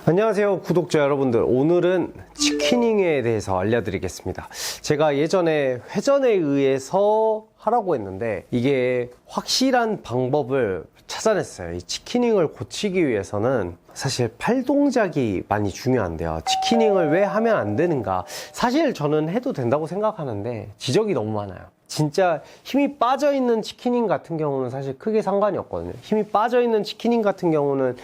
안녕하세요 구독자 여러분들, 오늘은 치킨잉에 대해서 알려드리겠습니다. 제가 예전에 회전에 의해서 하라고 했는데 이게 확실한 방법을 찾아냈어요. 이 치킨잉을 고치기 위해서는 사실 팔 동작이 많이 중요한데요. 치킨잉을 왜 하면 안 되는가, 사실 저는 해도 된다고 생각하는데 지적이 너무 많아요. 진짜 힘이 빠져있는 치킨잉 같은 경우는 사실 크게 상관이 없거든요. 힘이 빠져있는 치킨잉 같은 경우는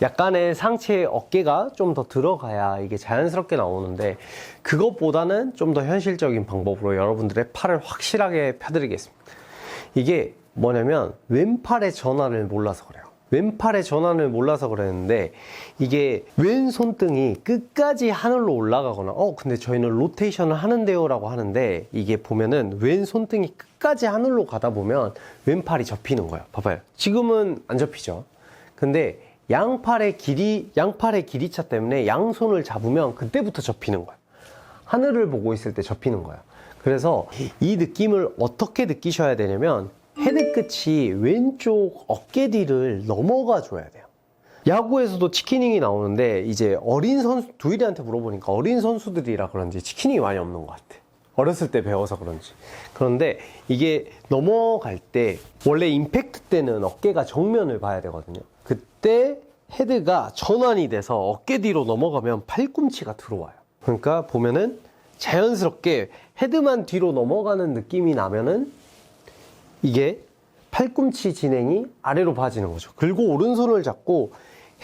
약간의 상체 어깨가 좀 더 들어가야 이게 자연스럽게 나오는데, 그것보다는 좀 더 현실적인 방법으로 여러분들의 팔을 확실하게 펴드리겠습니다. 이게 뭐냐면 왼팔의 전환을 몰라서 그래요. 왼팔의 전환을 몰라서 그랬는데, 이게 왼 손등이 끝까지 하늘로 올라가거나 근데 저희는 로테이션을 하는데요 라고 하는데, 이게 보면은 왼 손등이 끝까지 하늘로 가다 보면 왼팔이 접히는 거예요. 봐봐요. 지금은 안 접히죠. 근데 양팔의 길이차 때문에 양손을 잡으면 그때부터 접히는 거예요. 하늘을 보고 있을 때 접히는 거예요. 그래서 이 느낌을 어떻게 느끼셔야 되냐면, 헤드 끝이 왼쪽 어깨 뒤를 넘어가 줘야 돼요. 야구에서도 치킨잉이 나오는데, 이제 어린 선수, 두일이한테 물어보니까 어린 선수들이라 그런지 치킨잉이 많이 없는 것 같아. 어렸을 때 배워서 그런지. 그런데 이게 넘어갈 때, 원래 임팩트 때는 어깨가 정면을 봐야 되거든요. 그때 헤드가 전환이 돼서 어깨 뒤로 넘어가면 팔꿈치가 들어와요. 그러니까 보면은 자연스럽게 헤드만 뒤로 넘어가는 느낌이 나면은 이게 팔꿈치 진행이 아래로 빠지는 거죠. 그리고 오른손을 잡고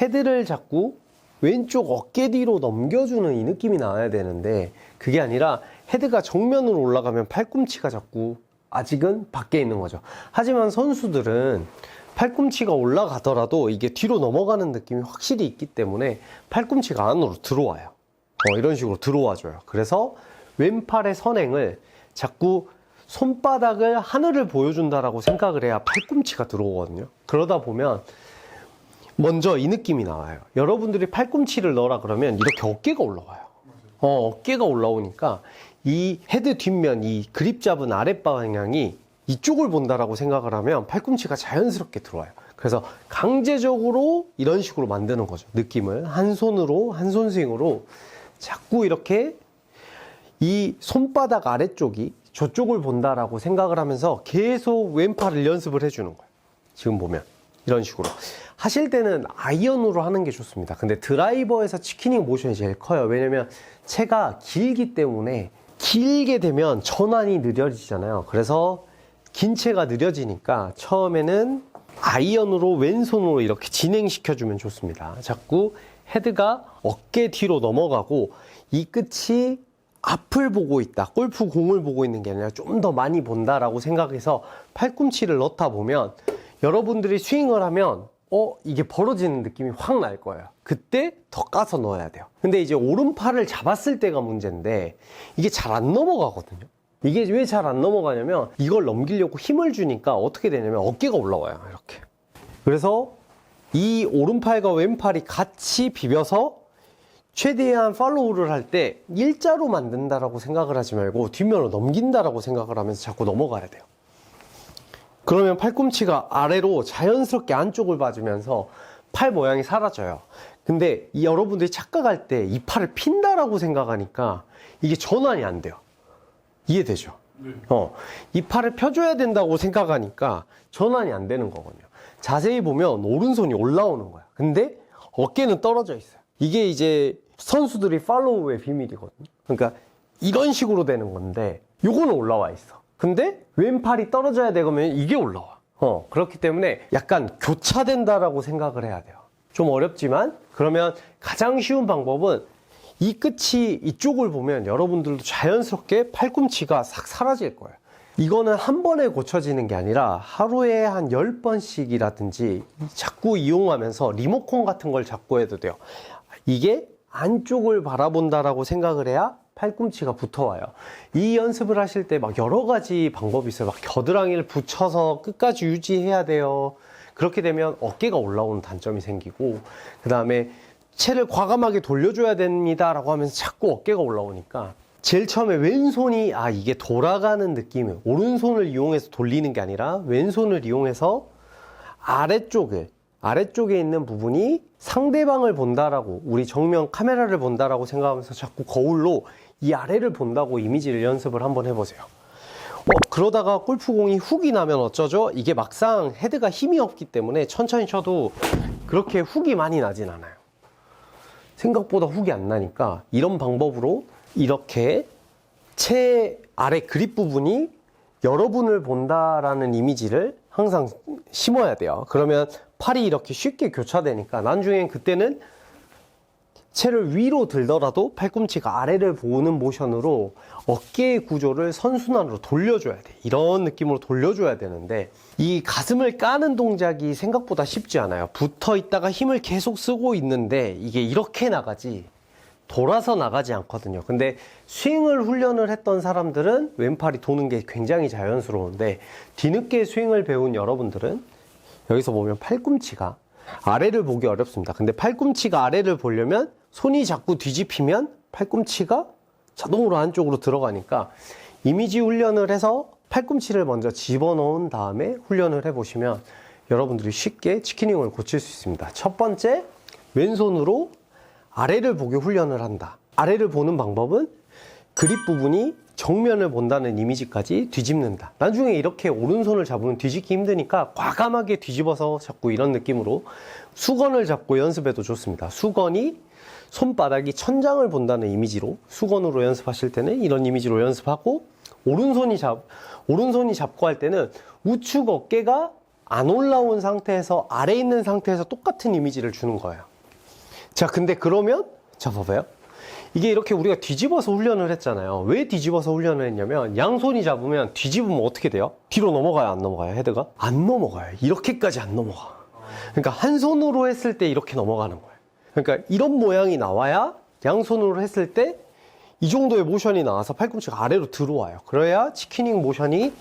헤드를 잡고 왼쪽 어깨 뒤로 넘겨주는 이 느낌이 나와야 되는데, 그게 아니라 헤드가 정면으로 올라가면 팔꿈치가 자꾸 아직은 밖에 있는 거죠. 하지만 선수들은 팔꿈치가 올라가더라도 이게 뒤로 넘어가는 느낌이 확실히 있기 때문에 팔꿈치가 안으로 들어와요. 이런 식으로 들어와줘요. 그래서 왼팔의 선행을 자꾸 손바닥을 하늘을 보여준다라고 생각을 해야 팔꿈치가 들어오거든요. 그러다 보면 먼저 이 느낌이 나와요. 여러분들이 팔꿈치를 넣으라 그러면 이렇게 어깨가 올라와요. 어깨가 올라오니까 이 헤드 뒷면, 이 그립 잡은 아랫방향이 이쪽을 본다라고 생각을 하면 팔꿈치가 자연스럽게 들어와요. 그래서 강제적으로 이런 식으로 만드는 거죠. 느낌을 한 손으로, 한 손 스윙으로 자꾸 이렇게 이 손바닥 아래쪽이 저쪽을 본다라고 생각을 하면서 계속 왼팔을 연습을 해주는 거예요. 지금 보면 이런 식으로 하실 때는 아이언으로 하는 게 좋습니다. 근데 드라이버에서 치킨잉 모션이 제일 커요. 왜냐면 채가 길기 때문에, 길게 되면 전환이 느려지잖아요. 그래서 긴 채가 느려지니까 처음에는 아이언으로 왼손으로 이렇게 진행시켜주면 좋습니다. 자꾸 헤드가 어깨 뒤로 넘어가고 이 끝이 앞을 보고 있다, 골프 공을 보고 있는 게 아니라 좀 더 많이 본다라고 생각해서 팔꿈치를 넣다 보면 여러분들이 스윙을 하면 이게 벌어지는 느낌이 확 날 거예요. 그때 더 까서 넣어야 돼요. 근데 이제 오른팔을 잡았을 때가 문제인데 이게 잘 안 넘어가거든요. 이게 왜 잘 안 넘어가냐면, 이걸 넘기려고 힘을 주니까 어떻게 되냐면 어깨가 올라와요. 이렇게. 그래서 이 오른팔과 왼팔이 같이 비벼서 최대한 팔로우를 할 때 일자로 만든다라고 생각을 하지 말고 뒷면으로 넘긴다라고 생각을 하면서 자꾸 넘어가야 돼요. 그러면 팔꿈치가 아래로 자연스럽게 안쪽을 봐주면서 팔 모양이 사라져요. 근데 여러분들이 착각할 때 이 팔을 핀다라고 생각하니까 이게 전환이 안 돼요. 이해되죠? 네. 이 팔을 펴줘야 된다고 생각하니까 전환이 안 되는 거거든요. 자세히 보면 오른손이 올라오는 거야. 근데 어깨는 떨어져 있어요. 이게 이제 선수들이 팔로우의 비밀이거든요. 그러니까 이런 식으로 되는 건데 요거는 올라와 있어. 근데 왼팔이 떨어져야 되면 이게 올라와. 그렇기 때문에 약간 교차된다라고 생각을 해야 돼요. 좀 어렵지만, 그러면 가장 쉬운 방법은 이 끝이 이쪽을 보면 여러분들도 자연스럽게 팔꿈치가 싹 사라질 거예요. 이거는 한 번에 고쳐지는 게 아니라 하루에 한 10번씩이라든지 자꾸 이용하면서 리모컨 같은 걸 잡고 해도 돼요. 이게 안쪽을 바라본다라고 생각을 해야 팔꿈치가 붙어와요. 이 연습을 하실 때 막 여러 가지 방법이 있어요. 막 겨드랑이를 붙여서 끝까지 유지해야 돼요. 그렇게 되면 어깨가 올라오는 단점이 생기고, 그 다음에 채를 과감하게 돌려줘야 됩니다 라고 하면서 자꾸 어깨가 올라오니까, 제일 처음에 왼손이 이게 돌아가는 느낌을, 오른손을 이용해서 돌리는 게 아니라 왼손을 이용해서 아래쪽을 아래쪽에 있는 부분이 상대방을 본다라고, 우리 정면 카메라를 본다라고 생각하면서 자꾸 거울로 이 아래를 본다고 이미지를 연습을 한번 해보세요. 그러다가 골프공이 훅이 나면 어쩌죠? 이게 막상 헤드가 힘이 없기 때문에 천천히 쳐도 그렇게 훅이 많이 나진 않아요. 생각보다 훅이 안 나니까 이런 방법으로 이렇게 채 아래 그립 부분이 여러분을 본다라는 이미지를 항상 심어야 돼요. 그러면 팔이 이렇게 쉽게 교차되니까 나중엔 그때는 채를 위로 들더라도 팔꿈치가 아래를 보는 모션으로 어깨의 구조를 선순환으로 돌려줘야 돼. 이런 느낌으로 돌려줘야 되는데 이 가슴을 까는 동작이 생각보다 쉽지 않아요. 붙어 있다가 힘을 계속 쓰고 있는데 이게 이렇게 나가지 돌아서 나가지 않거든요. 근데 스윙을 훈련을 했던 사람들은 왼팔이 도는 게 굉장히 자연스러운데 뒤늦게 스윙을 배운 여러분들은 여기서 보면 팔꿈치가 아래를 보기 어렵습니다. 근데 팔꿈치가 아래를 보려면 손이 자꾸 뒤집히면 팔꿈치가 자동으로 안쪽으로 들어가니까 이미지 훈련을 해서 팔꿈치를 먼저 집어넣은 다음에 훈련을 해보시면 여러분들이 쉽게 치킨윙을 고칠 수 있습니다. 첫 번째, 왼손으로 아래를 보게 훈련을 한다. 아래를 보는 방법은 그립 부분이 정면을 본다는 이미지까지 뒤집는다. 나중에 이렇게 오른손을 잡으면 뒤집기 힘드니까 과감하게 뒤집어서 잡고 이런 느낌으로 수건을 잡고 연습해도 좋습니다. 수건이 손바닥이 천장을 본다는 이미지로 수건으로 연습하실 때는 이런 이미지로 연습하고 오른손이 잡고 할 때는 우측 어깨가 안 올라온 상태에서 아래에 있는 상태에서 똑같은 이미지를 주는 거예요. 자, 근데 그러면 자 봐봐요. 이게 이렇게 우리가 뒤집어서 훈련을 했잖아요. 왜 뒤집어서 훈련을 했냐면 양손이 잡으면 뒤집으면 어떻게 돼요? 뒤로 넘어가요, 안 넘어가요? 헤드가? 안 넘어가요. 이렇게까지 안 넘어가. 그러니까 한 손으로 했을 때 이렇게 넘어가는 거예요. 그러니까 이런 모양이 나와야 양손으로 했을 때 이 정도의 모션이 나와서 팔꿈치가 아래로 들어와요. 그래야 치킨윙 모션이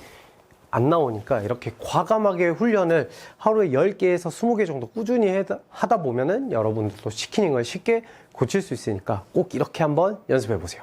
안 나오니까 이렇게 과감하게 훈련을 하루에 10개에서 20개 정도 꾸준히 하다 보면은 여러분들도 치킨윙을 쉽게 고칠 수 있으니까 꼭 이렇게 한번 연습해 보세요.